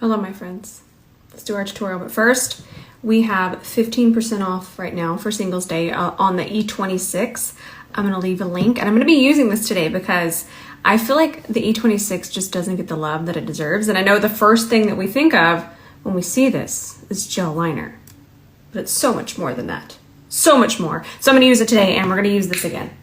Hello, my friends. Let's do our tutorial. But first, we have 15% off right now for Singles Day on the E26. I'm going to leave a link, and I'm going to be using this today because I feel like the E26 just doesn't get the love that it deserves. And I know the first thing that we think of when we see this is gel liner, but it's so much more than that. So much more. So I'm going to use it today, and we're going to use this again.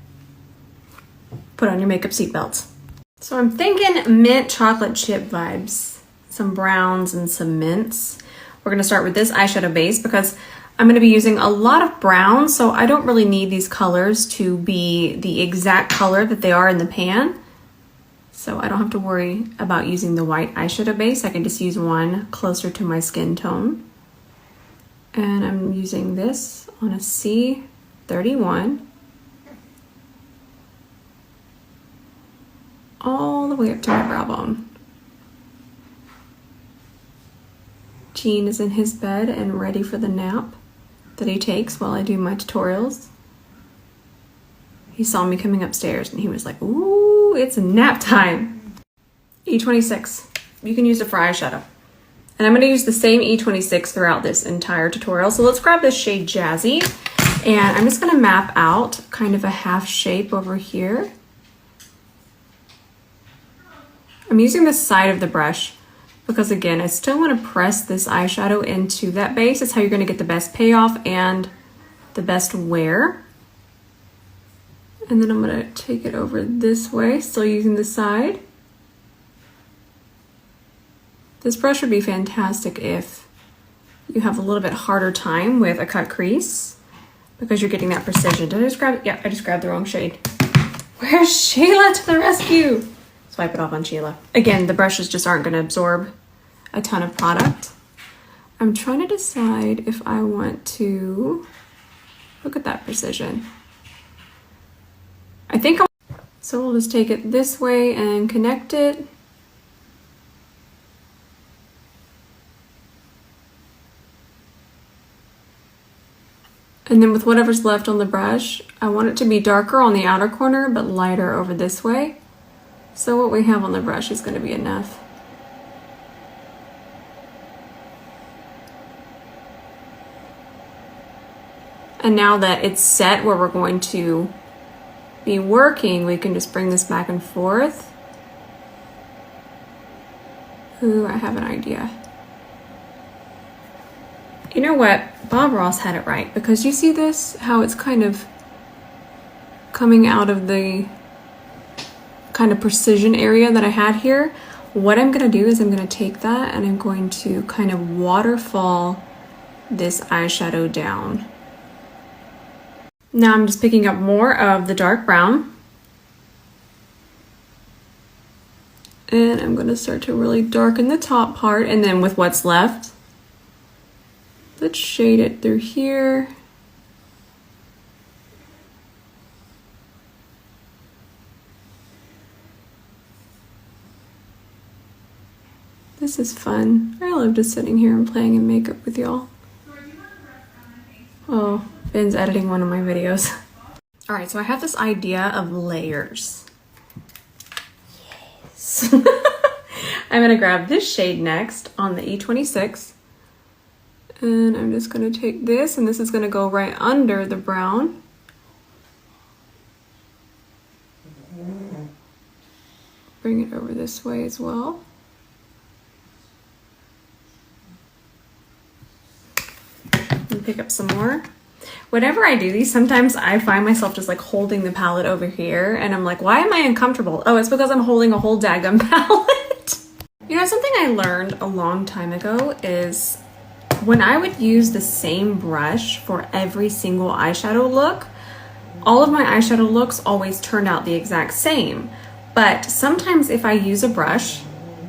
Put on your makeup seatbelts. So I'm thinking mint chocolate chip vibes. Some browns and some mints. We're going to start with this eyeshadow base because I'm going to be using a lot of brown, so I don't really need these colors to be the exact color that they are in the pan. So I don't have to worry about using the white eyeshadow base. I can just use one closer to my skin tone. And I'm using this on a C31. All the way up to my brow bone. Gene is in his bed and ready for the nap that he takes while I do my tutorials. He saw me coming upstairs and he was like, ooh, it's nap time. E26, you can use it for eyeshadow. And I'm gonna use the same E26 throughout this entire tutorial. So let's grab this shade Jazzy, and I'm just gonna map out kind of a half shape over here. I'm using the side of the brush because again, I still want to press this eyeshadow into that base. It's how you're going to get the best payoff and the best wear. And then I'm going to take it over this way, still using the side. This brush would be fantastic if you have a little bit harder time with a cut crease because you're getting that precision. Did I just grab it? Yeah, I just grabbed the wrong shade. Where's Sheila to the rescue? Swipe it off on Sheila. Again, the brushes just aren't going to absorb a ton of product. I'm trying to decide if I want to look at that precision. I think so we'll just take it this way and connect it. And then with whatever's left on the brush, I want it to be darker on the outer corner, but lighter over this way. So what we have on the brush is going to be enough. And now that it's set where we're going to be working, we can just bring this back and forth. Ooh, I have an idea. You know what? Bob Ross had it right, because you see this, how it's kind of coming out of the kind of precision area that I had here. What I'm going to do is I'm going to take that and I'm going to kind of waterfall this eyeshadow down. Now I'm just picking up more of the dark brown. And I'm going to start to really darken the top part, and then with what's left, let's shade it through here. This is fun. I love just sitting here and playing in makeup with y'all. Oh, Ben's editing one of my videos. All right, so I have this idea of layers. Yes. I'm gonna grab this shade next on the E26. And I'm just gonna take this, and this is gonna go right under the brown. Bring it over this way as well. Pick up some more. Whenever I do these, sometimes I find myself just like holding the palette over here, and I'm like, why am I uncomfortable? Oh, it's because I'm holding a whole daggum palette. You know, something I learned a long time ago is when I would use the same brush for every single eyeshadow look, all of my eyeshadow looks always turned out the exact same. But sometimes if I use a brush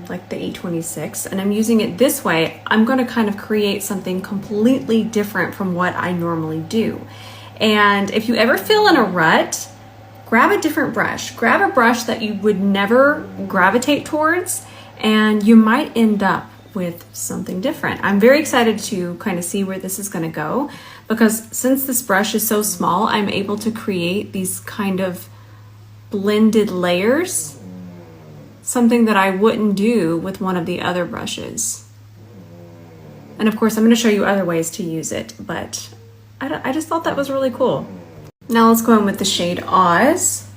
like the E26 and I'm using it this way, I'm going to kind of create something completely different from what I normally do. And if you ever feel in a rut, grab a different brush. Grab a brush that you would never gravitate towards, and you might end up with something different. I'm very excited to kind of see where this is going to go, because since this brush is so small, I'm able to create these kind of blended layers, something that I wouldn't do with one of the other brushes. And of course, I'm gonna show you other ways to use it, but I just thought that was really cool. Now let's go in with the shade Oz.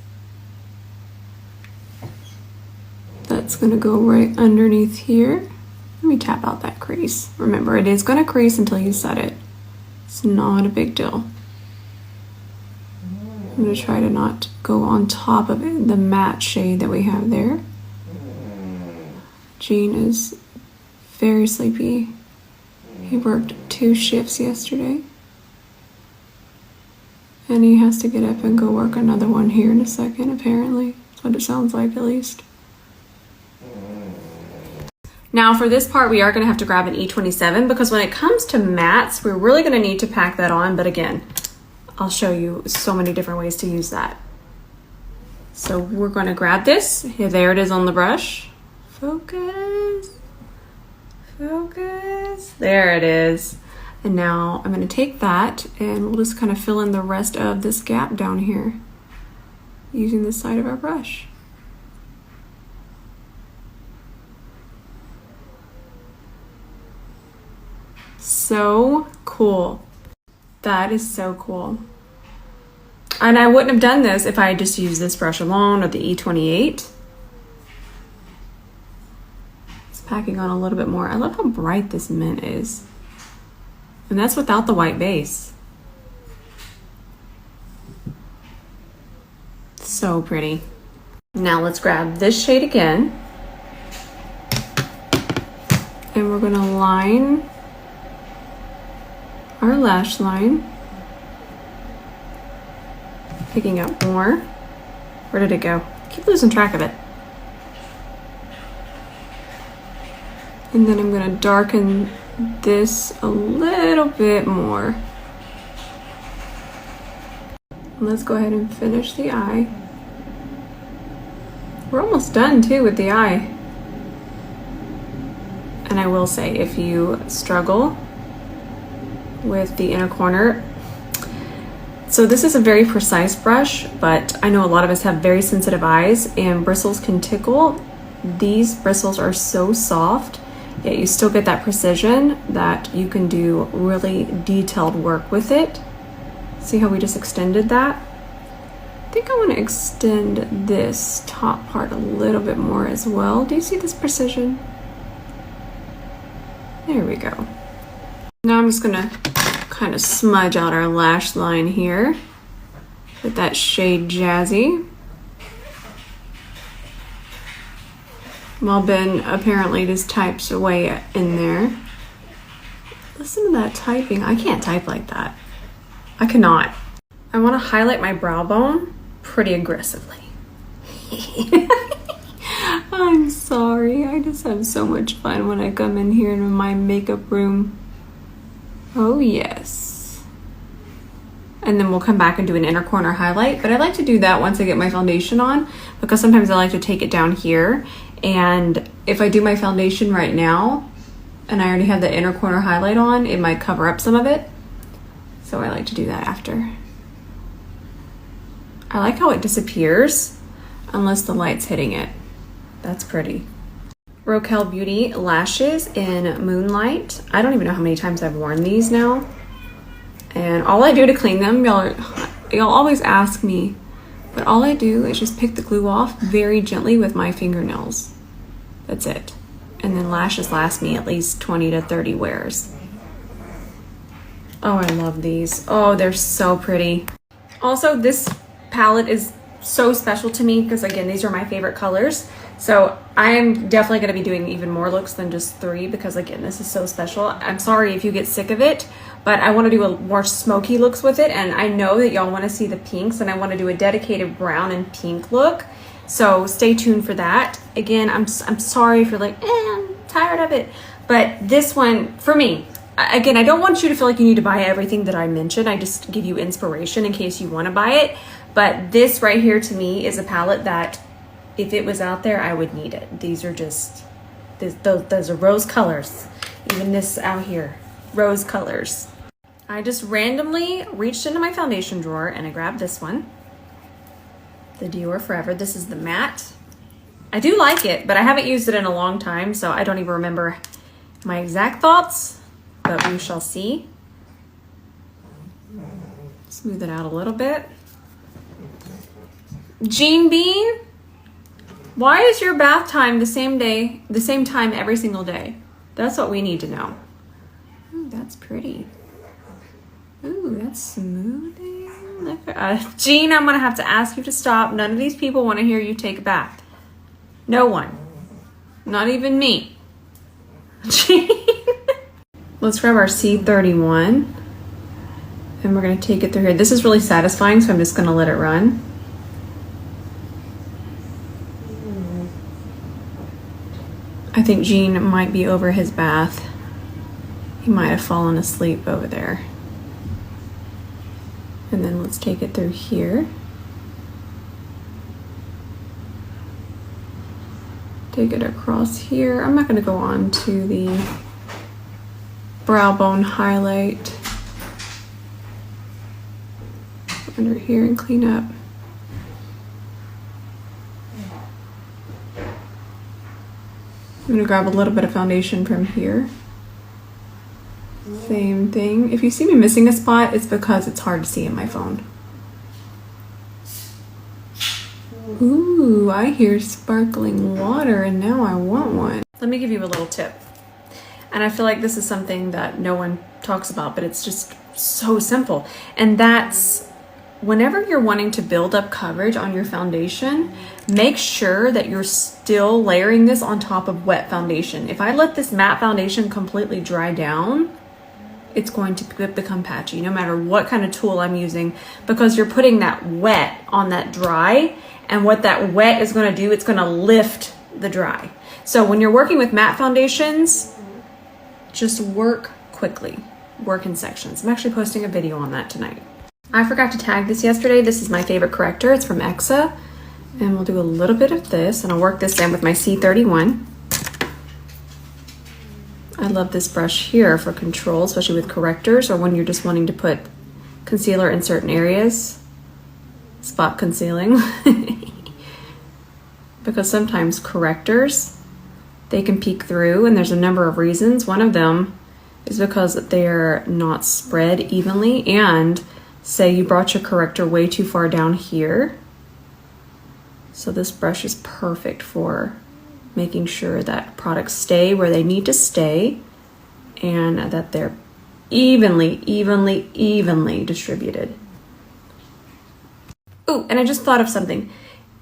That's gonna go right underneath here. Let me tap out that crease. Remember, it is gonna crease until you set it. It's not a big deal. I'm gonna try to not go on top of it, the matte shade that we have there. Gene is very sleepy. He worked 2 shifts yesterday. And he has to get up and go work another one here in a second, apparently. That's what it sounds like, at least. Now for this part, we are gonna have to grab an E27 because when it comes to mattes, we're really gonna need to pack that on. But again, I'll show you so many different ways to use that. So we're gonna grab this. Here, there it is on the brush. Focus, focus. There it is. And now I'm gonna take that and we'll just kind of fill in the rest of this gap down here using the side of our brush. So cool. That is so cool. And I wouldn't have done this if I had just used this brush alone or the E28. It's packing on a little bit more. I love how bright this mint is. And that's without the white base. So pretty. Now let's grab this shade again. And we're gonna line our lash line. Picking up more. Where did it go? I keep losing track of it. And then I'm gonna darken this a little bit more. Let's go ahead and finish the eye. We're almost done too with the eye. And I will say, if you struggle with the inner corner, so this is a very precise brush, but I know a lot of us have very sensitive eyes and bristles can tickle. These bristles are so soft, yet you still get that precision that you can do really detailed work with it. See how we just extended that? I think I want to extend this top part a little bit more as well. Do you see this precision? There we go. Now I'm just gonna kind of smudge out our lash line here with that shade Jazzy. While Ben apparently just types away in there. Listen to that typing. I can't type like that. I cannot. I want to highlight my brow bone pretty aggressively. I'm sorry. I just have so much fun when I come in here in my makeup room. Oh yes. And then we'll come back and do an inner corner highlight, but I like to do that once I get my foundation on because sometimes I like to take it down here, and if I do my foundation right now and I already have the inner corner highlight on, it might cover up some of it. So I like to do that after. I like how it disappears unless the light's hitting it. That's pretty. Rochelle Beauty lashes in Moonlight. I don't even know how many times I've worn these now. And all I do to clean them, y'all always ask me, but all I do is just pick the glue off very gently with my fingernails. That's it. And then lashes last me at least 20 to 30 wears. Oh, I love these. Oh, they're so pretty. Also, this palette is so special to me because again, these are my favorite colors. So I'm definitely going to be doing even more looks than just 3 because again, this is so special. I'm sorry if you get sick of it, but I want to do a more smoky looks with it. And I know that y'all want to see the pinks and I want to do a dedicated brown and pink look. So stay tuned for that. Again, I'm sorry if you're like, I'm tired of it. But this one, for me, again, I don't want you to feel like you need to buy everything that I mentioned. I just give you inspiration in case you want to buy it. But this right here to me is a palette that if it was out there, I would need it. These are just, those are rose colors. Even this out here, rose colors. I just randomly reached into my foundation drawer and I grabbed this one. The Dior Forever. This is the matte. I do like it, but I haven't used it in a long time, so I don't even remember my exact thoughts. but we shall see. Smooth it out a little bit. Jean Bean, why is your bath time the same time every single day? That's what we need to know. Ooh, that's pretty. Ooh, that's smoothing. Jean, I'm gonna have to ask you to stop. None of these people want to hear you take a bath. No one. Not even me. Jean. Let's grab our C31 and we're gonna take it through here. This is really satisfying, so I'm just gonna let it run. I think Jean might be over his bath. He might have fallen asleep over there. And then let's take it through here. Take it across here. I'm not going to go on to the brow bone highlight under here and clean up. I'm going to grab a little bit of foundation from here. Same thing. If you see me missing a spot, it's because it's hard to see in my phone. Ooh, I hear sparkling water and now I want one. Let me give you a little tip. And I feel like this is something that no one talks about, but it's just so simple. And that's whenever you're wanting to build up coverage on your foundation, make sure that you're still layering this on top of wet foundation. If I let this matte foundation completely dry down, it's going to become patchy no matter what kind of tool I'm using, because you're putting that wet on that dry, and what that wet is going to do, it's going to lift the dry. So when you're working with matte foundations, just work quickly, work in sections. I'm actually posting a video on that tonight. I forgot to tag this yesterday. This is my favorite corrector. It's from Exa. And we'll do a little bit of this, and I'll work this in with my C31. I love this brush here for control, especially with correctors or when you're just wanting to put concealer in certain areas. Spot concealing. Because sometimes correctors, they can peek through, and there's a number of reasons. One of them is because they're not spread evenly, and say you brought your corrector way too far down here. So this brush is perfect for making sure that products stay where they need to stay and that they're evenly distributed. Oh, and I just thought of something.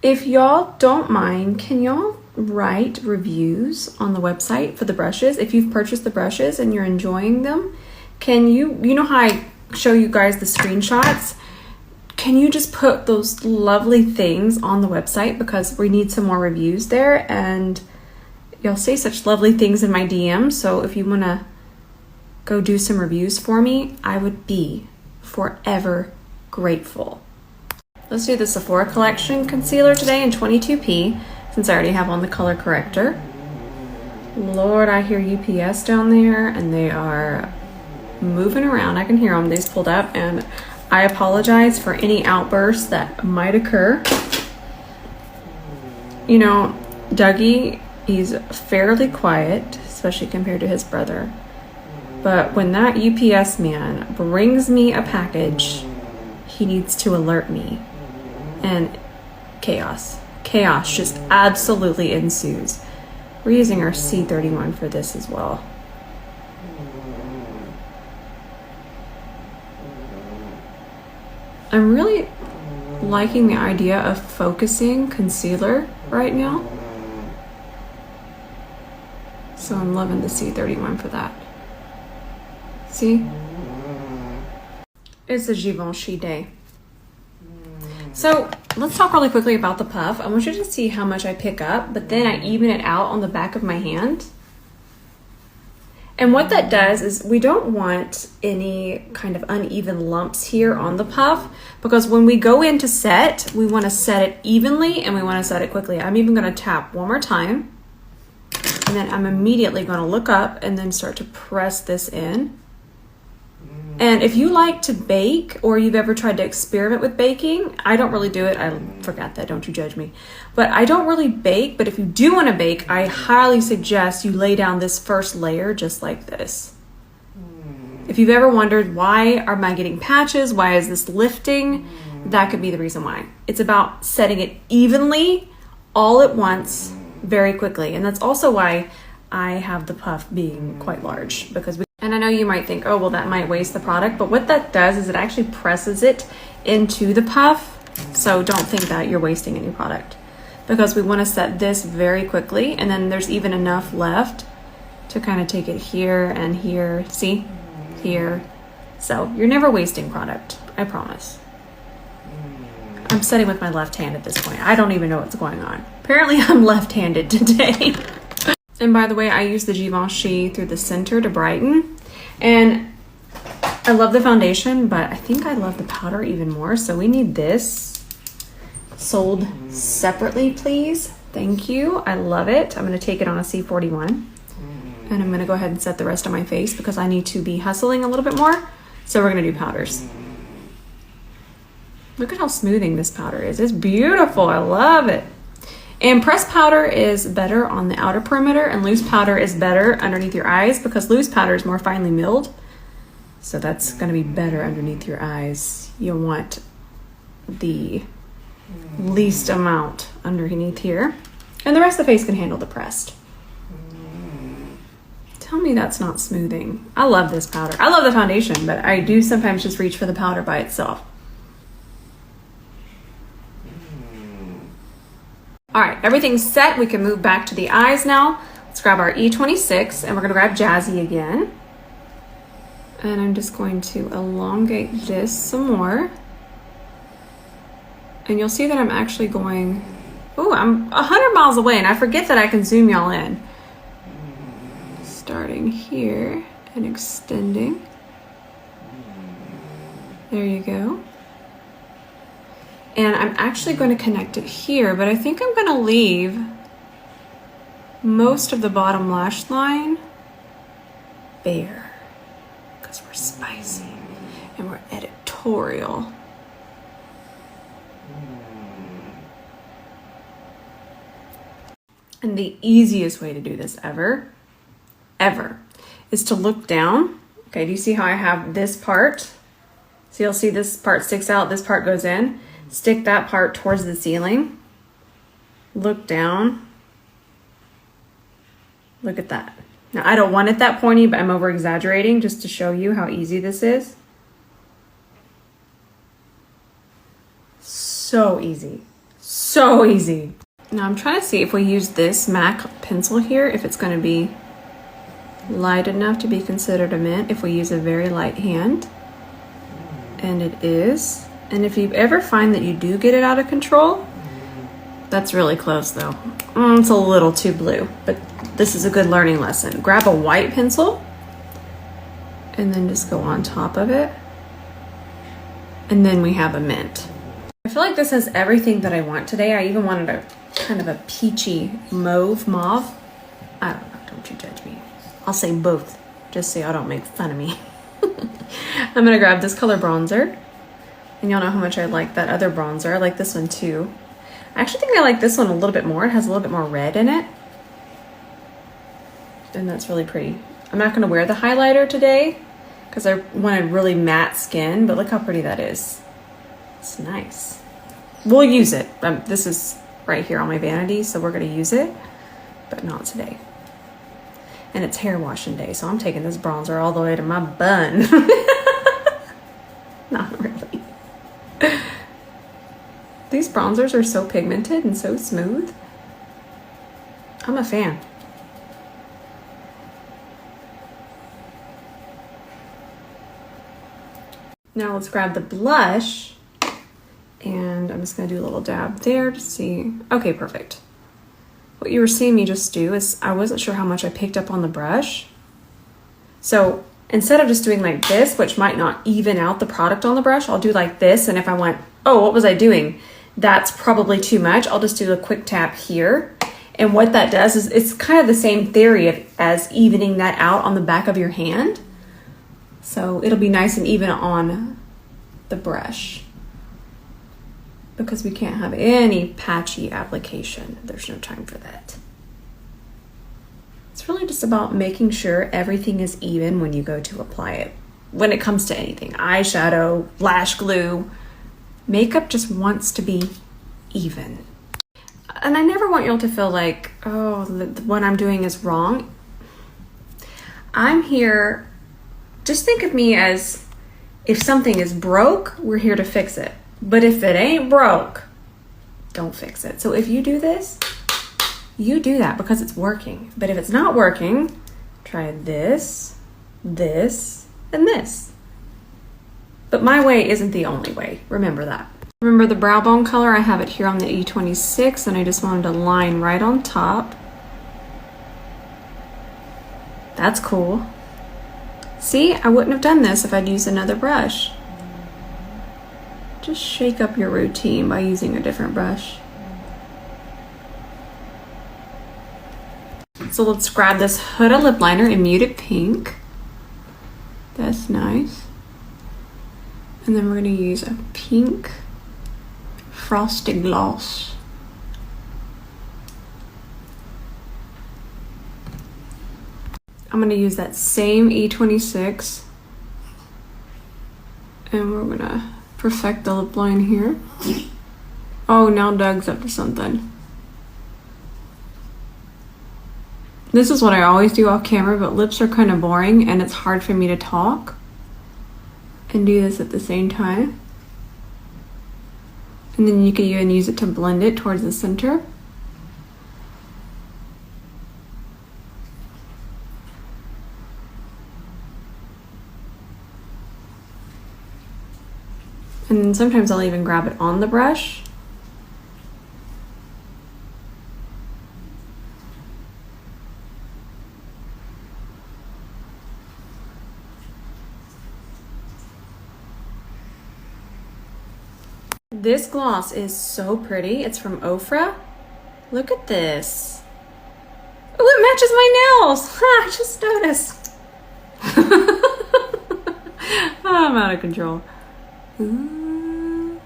If y'all don't mind, can y'all write reviews on the website for the brushes? If you've purchased the brushes and you're enjoying them, can you know how I show you guys the screenshots? Can you just put those lovely things on the website, because we need some more reviews there, and you'll say such lovely things in my DM. So if you want to go do some reviews for me, I would be forever grateful. Let's do the Sephora Collection concealer today in 22P, since I already have on the color corrector. Lord, I hear UPS down there, and they are moving around. I can hear them. They just pulled up, and I apologize for any outbursts that might occur. You know, Dougie, he's fairly quiet, especially compared to his brother. But when that UPS man brings me a package, he needs to alert me. And chaos just absolutely ensues. We're using our C31 for this as well. I'm really liking the idea of focusing concealer right now. So I'm loving the C31 for that. See? It's a Givenchy day. So let's talk really quickly about the puff. I want you to see how much I pick up, but then I even it out on the back of my hand. And what that does is we don't want any kind of uneven lumps here on the puff, because when we go in to set, we want to set it evenly and we want to set it quickly. I'm even going to tap one more time, and then I'm immediately going to look up and then start to press this in. And if you like to bake, or you've ever tried to experiment with baking, I don't really do it. I forgot that, don't you judge me. But I don't really bake, but if you do want to bake, I highly suggest you lay down this first layer just like this. If you've ever wondered, why am I getting patches? Why is this lifting? That could be the reason why. It's about setting it evenly all at once very quickly. And that's also why I have the puff being quite large, because and I know you might think, oh, well, that might waste the product, but what that does is it actually presses it into the puff. So don't think that you're wasting any product, because we want to set this very quickly, and then there's even enough left to kind of take it here and here. See? Here. So you're never wasting product, I promise. I'm setting with my left hand at this point. I don't even know what's going on. Apparently I'm left-handed today. And by the way, I use the Givenchy through the center to brighten. And I love the foundation, but I think I love the powder even more. So we need this sold separately, please. Thank you. I love it. I'm going to take it on a C41. And I'm going to go ahead and set the rest of my face because I need to be hustling a little bit more. So we're going to do powders. Look at how smoothing this powder is. It's beautiful. I love it. And pressed powder is better on the outer perimeter, and loose powder is better underneath your eyes because loose powder is more finely milled. So that's going to be better underneath your eyes. You'll want the least amount underneath here. And the rest of the face can handle the pressed. Tell me that's not smoothing. I love this powder. I love the foundation, but I do sometimes just reach for the powder by itself. All right, everything's set. We can move back to the eyes now. Let's grab our E26 and we're gonna grab Jazzy again. And I'm just going to elongate this some more. And you'll see that I'm actually going, oh, I'm 100 miles away and I forget that I can zoom y'all in. Starting here and extending. There you go. And I'm actually going to connect it here, but I think I'm going to leave most of the bottom lash line bare because we're spicy and we're editorial. And the easiest way to do this ever, is to look down. Okay, do you see how I have this part? So you'll see this part sticks out, this part goes in. Stick that part towards the ceiling. Look down. Look at that. Now I don't want it that pointy, but I'm over exaggerating just to show you how easy this is. So easy. So easy. Now I'm trying to see if we use this MAC pencil here, if it's going to be light enough to be considered a mint if we use a very light hand. And it is. And if you ever find that you do get it out of control, that's really close though. It's a little too blue, but this is a good learning lesson. Grab a white pencil and then just go on top of it. And then we have a mint. I feel like this has everything that I want today. I even wanted a kind of a peachy mauve. I don't know, don't you judge me. I'll say both, just so y'all don't make fun of me. I'm gonna grab this color bronzer. And y'all know how much I like that other bronzer. I like this one too. I actually think I like this one a little bit more. It has a little bit more red in it. And that's really pretty. I'm not gonna wear the highlighter today because I wanted really matte skin, but look how pretty that is. It's nice. We'll use it. This is right here on my vanity, so we're gonna use it, but not today. And it's hair washing day, so I'm taking this bronzer all the way to my bun. Not really. These bronzers are so pigmented and so smooth. I'm a fan. Now let's grab the blush and I'm just gonna do a little dab there to see. Okay, perfect. What you were seeing me just do is I wasn't sure how much I picked up on the brush. So instead of just doing like this, which might not even out the product on the brush, I'll do like this. And if I went, oh, what was I doing? That's probably too much. I'll just do a quick tap here. And what that does is it's kind of the same theory as evening that out on the back of your hand. So it'll be nice and even on the brush because we can't have any patchy application. There's no time for that. It's really just about making sure everything is even when you go to apply it. when it comes to anything, eyeshadow, lash glue, makeup just wants to be even. And I never want y'all to feel like, oh, what I'm doing is wrong. I'm here, just think of me as, if something is broke, we're here to fix it. But if it ain't broke, don't fix it. So if you do this, you do that because it's working. But if it's not working, try this, this, and this. But my way isn't the only way. Remember that. Remember the brow bone color? I have it here on the E26, and I just wanted to line right on top. That's cool. See, I wouldn't have done this if I'd used another brush. Just shake up your routine by using a different brush. So let's grab this Huda lip liner in muted pink. That's nice. And then we're gonna use a pink frosted gloss. I'm gonna use that same E26 and we're gonna perfect the lip line here. Oh, now Doug's up to something. This is what I always do off camera, but lips are kind of boring and it's hard for me to talk and do this at the same time. And then you can even use it to blend it towards the center. And then sometimes I'll even grab it on the brush. This gloss is so pretty. It's from Ofra. Look at this. Oh, it matches my nails. I just noticed. I'm out of control. Ooh.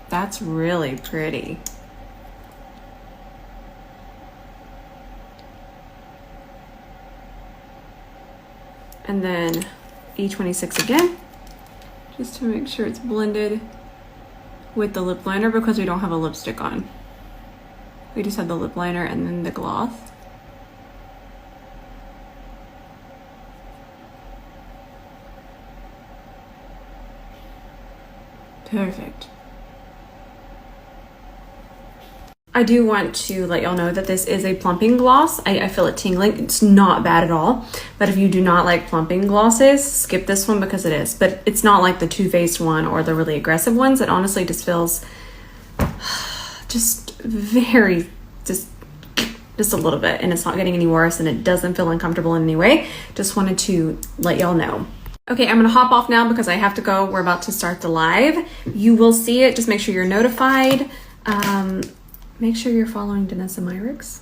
That's really pretty. And then E26 again, just to make sure it's blended with the lip liner because we don't have a lipstick on. We just have the lip liner and then the gloss. Perfect. I do want to let y'all know that this is a plumping gloss. I feel it tingling. It's not bad at all. But if you do not like plumping glosses, skip this one because it is. But it's not like the Too Faced one or the really aggressive ones. It honestly just feels just very, just a little bit. And it's not getting any worse and it doesn't feel uncomfortable in any way. Just wanted to let y'all know. Okay, I'm gonna hop off now because I have to go. We're about to start the live. You will see it. Just make sure you're notified. Make sure you're following Danessa Myricks.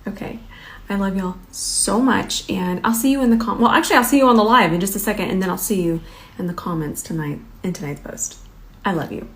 Okay, I love y'all so much, and I'll see you in the well, actually, I'll see you on the live in just a second, and then I'll see you in the comments tonight in tonight's post. I love you.